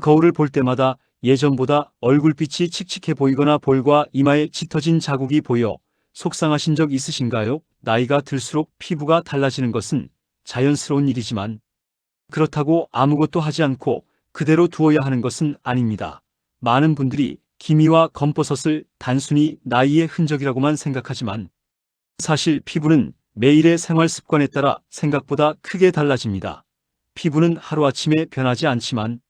거울을 볼 때마다 예전보다 얼굴빛이 칙칙해 보이거나 볼과 이마에 짙어진 자국이 보여 속상하신 적 있으신가요? 나이가 들수록 피부가 달라지는 것은 자연스러운 일이지만 그렇다고 아무것도 하지 않고 그대로 두어야 하는 것은 아닙니다. 많은 분들이 기미와 검버섯을 단순히 나이의 흔적이라고만 생각하지만 사실 피부는 매일의 생활 습관에 따라 생각보다 크게 달라집니다. 피부는 하루아침에 변하지 않지만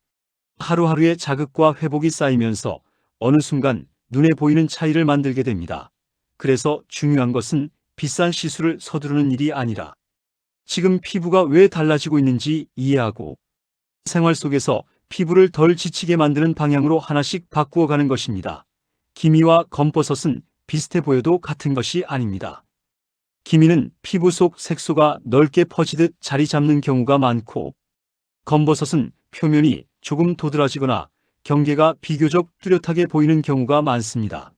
하루하루의 자극과 회복이 쌓이면서 어느 순간 눈에 보이는 차이를 만들게 됩니다. 그래서 중요한 것은 비싼 시술을 서두르는 일이 아니라 지금 피부가 왜 달라지고 있는지 이해하고 생활 속에서 피부를 덜 지치게 만드는 방향으로 하나씩 바꾸어 가는 것입니다. 기미와 검버섯은 비슷해 보여도 같은 것이 아닙니다. 기미는 피부 속 색소가 넓게 퍼지듯 자리 잡는 경우가 많고 검버섯은 표면이 조금 도드라지거나 경계가 비교적 뚜렷하게 보이는 경우가 많습니다.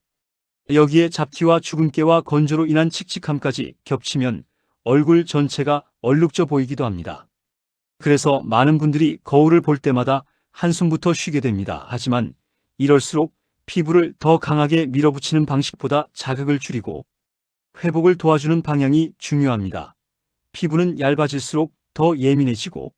여기에 잡티와 주근깨와 건조로 인한 칙칙함까지 겹치면 얼굴 전체가 얼룩져 보이기도 합니다. 그래서 많은 분들이 거울을 볼 때마다 한숨부터 쉬게 됩니다. 하지만 이럴수록 피부를 더 강하게 밀어붙이는 방식보다 자극을 줄이고 회복을 도와주는 방향이 중요합니다. 피부는 얇아질수록 더 예민해지고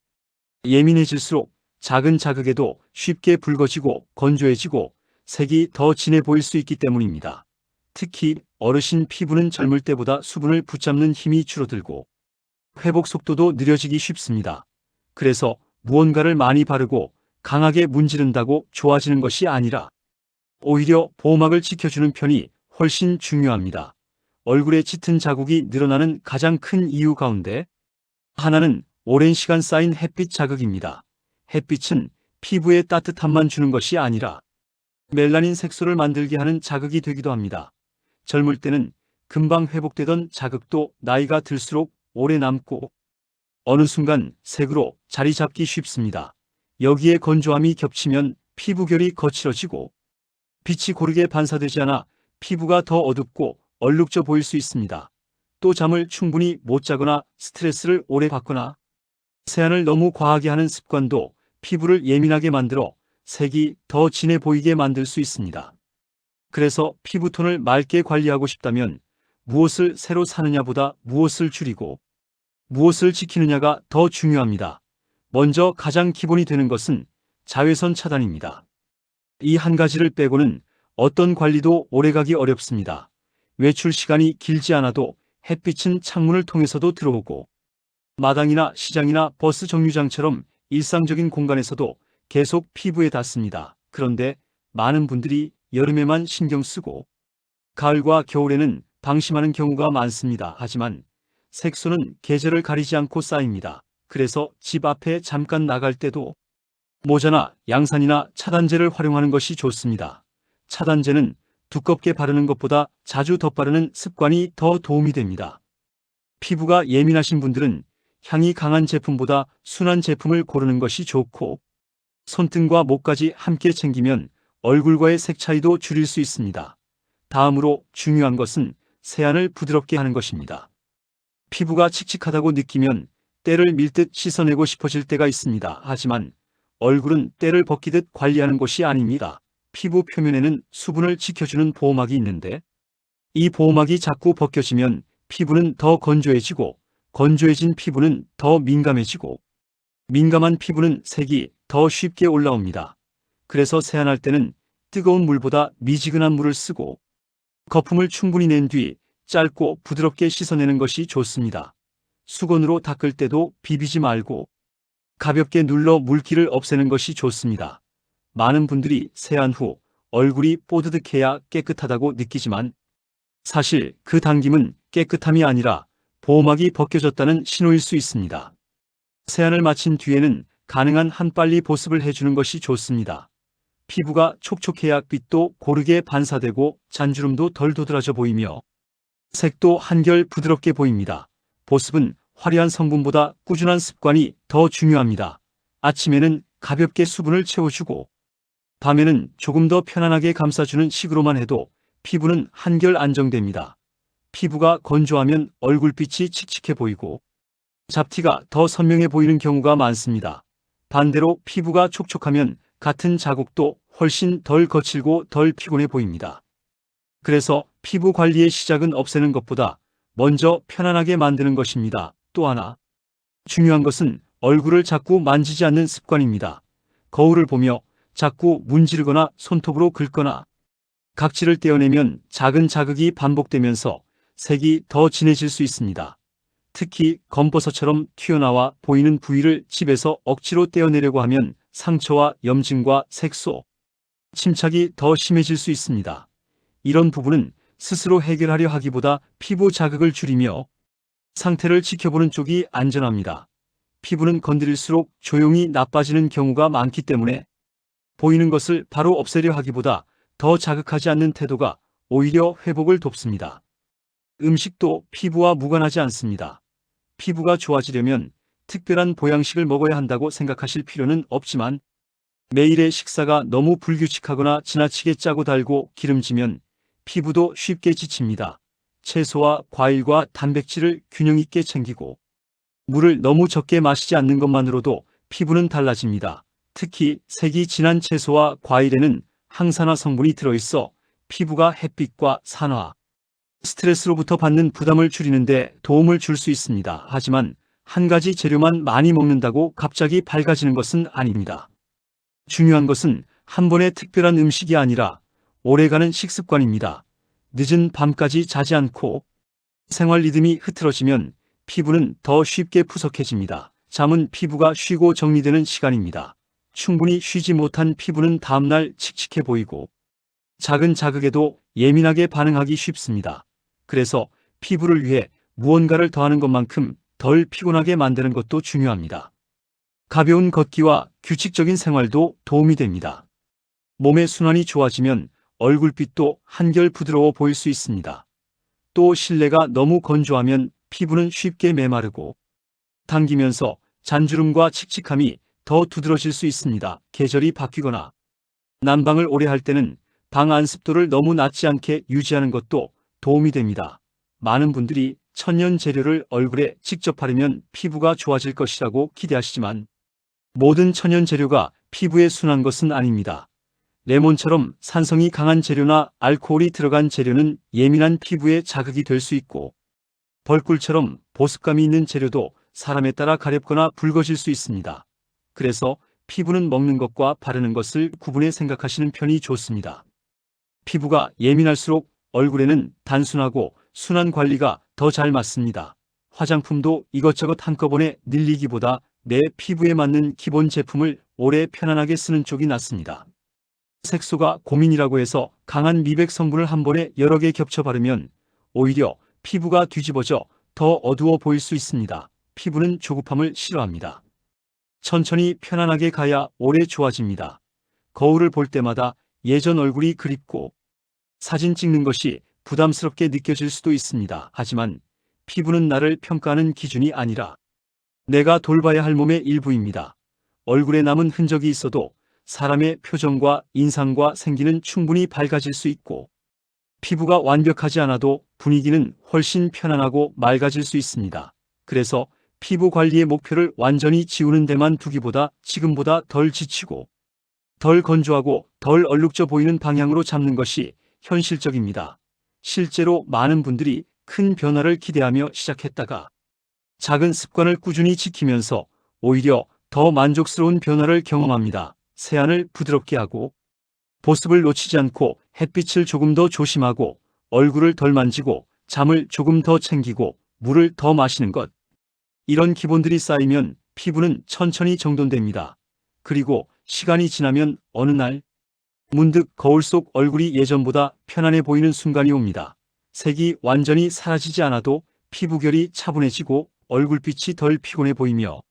예민해질수록 작은 자극에도 쉽게 붉어지고 건조해지고 색이 더 진해 보일 수 있기 때문입니다. 특히 어르신 피부는 젊을 때보다 수분을 붙잡는 힘이 줄어들고 회복 속도도 느려지기 쉽습니다. 그래서 무언가를 많이 바르고 강하게 문지른다고 좋아지는 것이 아니라 오히려 보호막을 지켜주는 편이 훨씬 중요합니다. 얼굴에 짙은 자국이 늘어나는 가장 큰 이유 가운데 하나는 오랜 시간 쌓인 햇빛 자극입니다. 햇빛은 피부에 따뜻함만 주는 것이 아니라 멜라닌 색소를 만들게 하는 자극이 되기도 합니다. 젊을 때는 금방 회복되던 자극도 나이가 들수록 오래 남고 어느 순간 색으로 자리 잡기 쉽습니다. 여기에 건조함이 겹치면 피부결이 거칠어지고 빛이 고르게 반사되지 않아 피부가 더 어둡고 얼룩져 보일 수 있습니다. 또 잠을 충분히 못 자거나 스트레스를 오래 받거나 세안을 너무 과하게 하는 습관도 피부를 예민하게 만들어 색이 더 진해 보이게 만들 수 있습니다. 그래서 피부톤을 맑게 관리하고 싶다면 무엇을 새로 사느냐보다 무엇을 줄이고 무엇을 지키느냐가 더 중요합니다. 먼저 가장 기본이 되는 것은 자외선 차단입니다. 이 한 가지를 빼고는 어떤 관리도 오래가기 어렵습니다. 외출 시간이 길지 않아도 햇빛은 창문을 통해서도 들어오고 마당이나 시장이나 버스 정류장처럼 일상적인 공간에서도 계속 피부에 닿습니다. 그런데 많은 분들이 여름에만 신경 쓰고 가을과 겨울에는 방심하는 경우가 많습니다. 하지만 색소는 계절을 가리지 않고 쌓입니다. 그래서 집 앞에 잠깐 나갈 때도 모자나 양산이나 차단제를 활용하는 것이 좋습니다. 차단제는 두껍게 바르는 것보다 자주 덧바르는 습관이 더 도움이 됩니다. 피부가 예민하신 분들은 향이 강한 제품보다 순한 제품을 고르는 것이 좋고 손등과 목까지 함께 챙기면 얼굴과의 색 차이도 줄일 수 있습니다. 다음으로 중요한 것은 세안을 부드럽게 하는 것입니다. 피부가 칙칙하다고 느끼면 때를 밀듯 씻어내고 싶어질 때가 있습니다. 하지만 얼굴은 때를 벗기듯 관리하는 것이 아닙니다. 피부 표면에는 수분을 지켜주는 보호막이 있는데 이 보호막이 자꾸 벗겨지면 피부는 더 건조해지고 건조해진 피부는 더 민감해지고 민감한 피부는 색이 더 쉽게 올라옵니다. 그래서 세안할 때는 뜨거운 물보다 미지근한 물을 쓰고 거품을 충분히 낸 뒤 짧고 부드럽게 씻어내는 것이 좋습니다. 수건으로 닦을 때도 비비지 말고 가볍게 눌러 물기를 없애는 것이 좋습니다. 많은 분들이 세안 후 얼굴이 뽀드득해야 깨끗하다고 느끼지만 사실 그 당김은 깨끗함이 아니라 보호막이 벗겨졌다는 신호일 수 있습니다. 세안을 마친 뒤에는 가능한 한 빨리 보습을 해주는 것이 좋습니다. 피부가 촉촉해야 빛도 고르게 반사되고 잔주름도 덜 도드라져 보이며 색도 한결 부드럽게 보입니다. 보습은 화려한 성분보다 꾸준한 습관이 더 중요합니다. 아침에는 가볍게 수분을 채워주고 밤에는 조금 더 편안하게 감싸주는 식으로만 해도 피부는 한결 안정됩니다. 피부가 건조하면 얼굴빛이 칙칙해 보이고 잡티가 더 선명해 보이는 경우가 많습니다. 반대로 피부가 촉촉하면 같은 자국도 훨씬 덜 거칠고 덜 피곤해 보입니다. 그래서 피부 관리의 시작은 없애는 것보다 먼저 편안하게 만드는 것입니다. 또 하나 중요한 것은 얼굴을 자꾸 만지지 않는 습관입니다. 거울을 보며 자꾸 문지르거나 손톱으로 긁거나 각질을 떼어내면 작은 자극이 반복되면서 색이 더 진해질 수 있습니다. 특히 검버섯처럼 튀어나와 보이는 부위를 집에서 억지로 떼어내려고 하면 상처와 염증과 색소, 침착이 더 심해질 수 있습니다. 이런 부분은 스스로 해결하려 하기보다 피부 자극을 줄이며 상태를 지켜보는 쪽이 안전합니다. 피부는 건드릴수록 조용히 나빠지는 경우가 많기 때문에 보이는 것을 바로 없애려 하기보다 더 자극하지 않는 태도가 오히려 회복을 돕습니다. 음식도 피부와 무관하지 않습니다. 피부가 좋아지려면 특별한 보양식을 먹어야 한다고 생각하실 필요는 없지만 매일의 식사가 너무 불규칙하거나 지나치게 짜고 달고 기름지면 피부도 쉽게 지칩니다. 채소와 과일과 단백질을 균형 있게 챙기고 물을 너무 적게 마시지 않는 것만으로도 피부는 달라집니다. 특히 색이 진한 채소와 과일에는 항산화 성분이 들어있어 피부가 햇빛과 산화, 스트레스로부터 받는 부담을 줄이는 데 도움을 줄 수 있습니다. 하지만 한 가지 재료만 많이 먹는다고 갑자기 밝아지는 것은 아닙니다. 중요한 것은 한 번의 특별한 음식이 아니라 오래가는 식습관입니다. 늦은 밤까지 자지 않고 생활 리듬이 흐트러지면 피부는 더 쉽게 푸석해집니다. 잠은 피부가 쉬고 정리되는 시간입니다. 충분히 쉬지 못한 피부는 다음날 칙칙해 보이고 작은 자극에도 예민하게 반응하기 쉽습니다. 그래서 피부를 위해 무언가를 더하는 것만큼 덜 피곤하게 만드는 것도 중요합니다. 가벼운 걷기와 규칙적인 생활도 도움이 됩니다. 몸의 순환이 좋아지면 얼굴빛도 한결 부드러워 보일 수 있습니다. 또 실내가 너무 건조하면 피부는 쉽게 메마르고 당기면서 잔주름과 칙칙함이 더 두드러질 수 있습니다. 계절이 바뀌거나 난방을 오래 할 때는 방 안 습도를 너무 낮지 않게 유지하는 것도 도움이 됩니다. 많은 분들이 천연 재료를 얼굴에 직접 바르면 피부가 좋아질 것이라고 기대하시지만 모든 천연 재료가 피부에 순한 것은 아닙니다. 레몬처럼 산성이 강한 재료나 알코올이 들어간 재료는 예민한 피부에 자극이 될 수 있고 벌꿀처럼 보습감이 있는 재료도 사람에 따라 가렵거나 붉어질 수 있습니다. 그래서 피부는 먹는 것과 바르는 것을 구분해 생각하시는 편이 좋습니다. 피부가 예민할수록 얼굴에는 단순하고 순한 관리가 더 잘 맞습니다. 화장품도 이것저것 한꺼번에 늘리기보다 내 피부에 맞는 기본 제품을 오래 편안하게 쓰는 쪽이 낫습니다. 색소가 고민이라고 해서 강한 미백 성분을 한 번에 여러 개 겹쳐 바르면 오히려 피부가 뒤집어져 더 어두워 보일 수 있습니다. 피부는 조급함을 싫어합니다. 천천히 편안하게 가야 오래 좋아집니다. 거울을 볼 때마다 예전 얼굴이 그립고 사진 찍는 것이 부담스럽게 느껴질 수도 있습니다. 하지만 피부는 나를 평가하는 기준이 아니라 내가 돌봐야 할 몸의 일부입니다. 얼굴에 남은 흔적이 있어도 사람의 표정과 인상과 생기는 충분히 밝아질 수 있고 피부가 완벽하지 않아도 분위기는 훨씬 편안하고 맑아질 수 있습니다. 그래서 피부 관리의 목표를 완전히 지우는 데만 두기보다 지금보다 덜 지치고 덜 건조하고 덜 얼룩져 보이는 방향으로 잡는 것이 현실적입니다. 실제로 많은 분들이 큰 변화를 기대하며 시작했다가 작은 습관을 꾸준히 지키면서 오히려 더 만족스러운 변화를 경험합니다. 세안을 부드럽게 하고 보습을 놓치지 않고 햇빛을 조금 더 조심하고 얼굴을 덜 만지고 잠을 조금 더 챙기고 물을 더 마시는 것. 이런 기본들이 쌓이면 피부는 천천히 정돈됩니다. 그리고 시간이 지나면 어느 날 문득 거울 속 얼굴이 예전보다 편안해 보이는 순간이 옵니다. 색이 완전히 사라지지 않아도 피부결이 차분해지고 얼굴빛이 덜 피곤해 보이며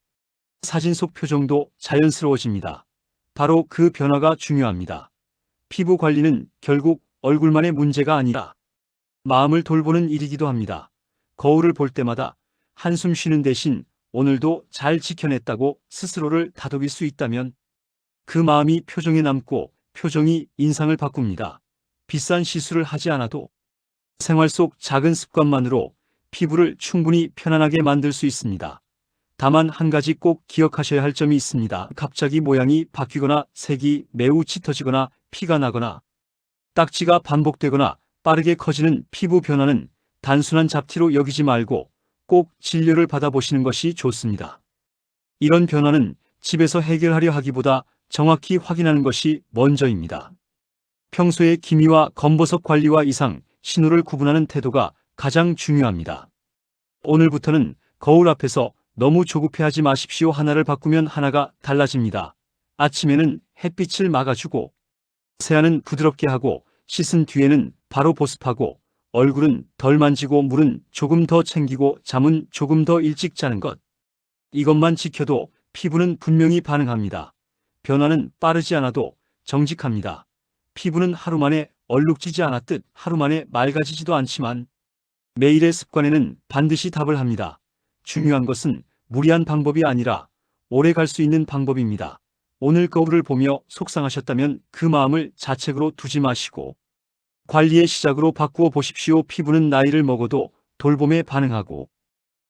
사진 속 표정도 자연스러워집니다. 바로 그 변화가 중요합니다. 피부 관리는 결국 얼굴만의 문제가 아니라 마음을 돌보는 일이기도 합니다. 거울을 볼 때마다 한숨 쉬는 대신 오늘도 잘 지켜냈다고 스스로를 다독일 수 있다면 그 마음이 표정에 남고 표정이 인상을 바꿉니다. 비싼 시술을 하지 않아도 생활 속 작은 습관만으로 피부를 충분히 편안하게 만들 수 있습니다. 다만 한 가지 꼭 기억하셔야 할 점이 있습니다. 갑자기 모양이 바뀌거나 색이 매우 짙어지거나 피가 나거나 딱지가 반복되거나 빠르게 커지는 피부 변화는 단순한 잡티로 여기지 말고 꼭 진료를 받아보시는 것이 좋습니다. 이런 변화는 집에서 해결하려 하기보다 정확히 확인하는 것이 먼저입니다. 평소에 기미와 검버섯 관리와 이상, 신호를 구분하는 태도가 가장 중요합니다. 오늘부터는 거울 앞에서 너무 조급해하지 마십시오. 하나를 바꾸면 하나가 달라집니다. 아침에는 햇빛을 막아주고, 세안은 부드럽게 하고, 씻은 뒤에는 바로 보습하고, 얼굴은 덜 만지고 물은 조금 더 챙기고 잠은 조금 더 일찍 자는 것. 이것만 지켜도 피부는 분명히 반응합니다. 변화는 빠르지 않아도 정직합니다. 피부는 하루 만에 얼룩지지 않았듯 하루 만에 맑아지지도 않지만 매일의 습관에는 반드시 답을 합니다. 중요한 것은 무리한 방법이 아니라 오래 갈 수 있는 방법입니다. 오늘 거울을 보며 속상하셨다면 그 마음을 자책으로 두지 마시고 관리의 시작으로 바꾸어 보십시오. 피부는 나이를 먹어도 돌봄에 반응하고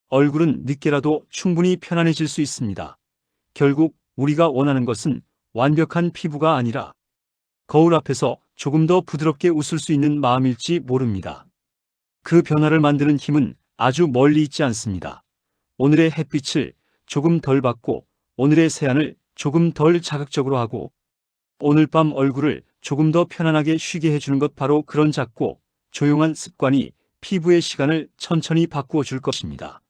얼굴은 늦게라도 충분히 편안해질 수 있습니다. 결국 우리가 원하는 것은 완벽한 피부가 아니라 거울 앞에서 조금 더 부드럽게 웃을 수 있는 마음일지 모릅니다. 그 변화를 만드는 힘은 아주 멀리 있지 않습니다. 오늘의 햇빛을 조금 덜 받고 오늘의 세안을 조금 덜 자극적으로 하고 오늘 밤 얼굴을 조금 더 편안하게 쉬게 해주는 것, 바로 그런 작고 조용한 습관이 피부의 시간을 천천히 바꾸어 줄 것입니다.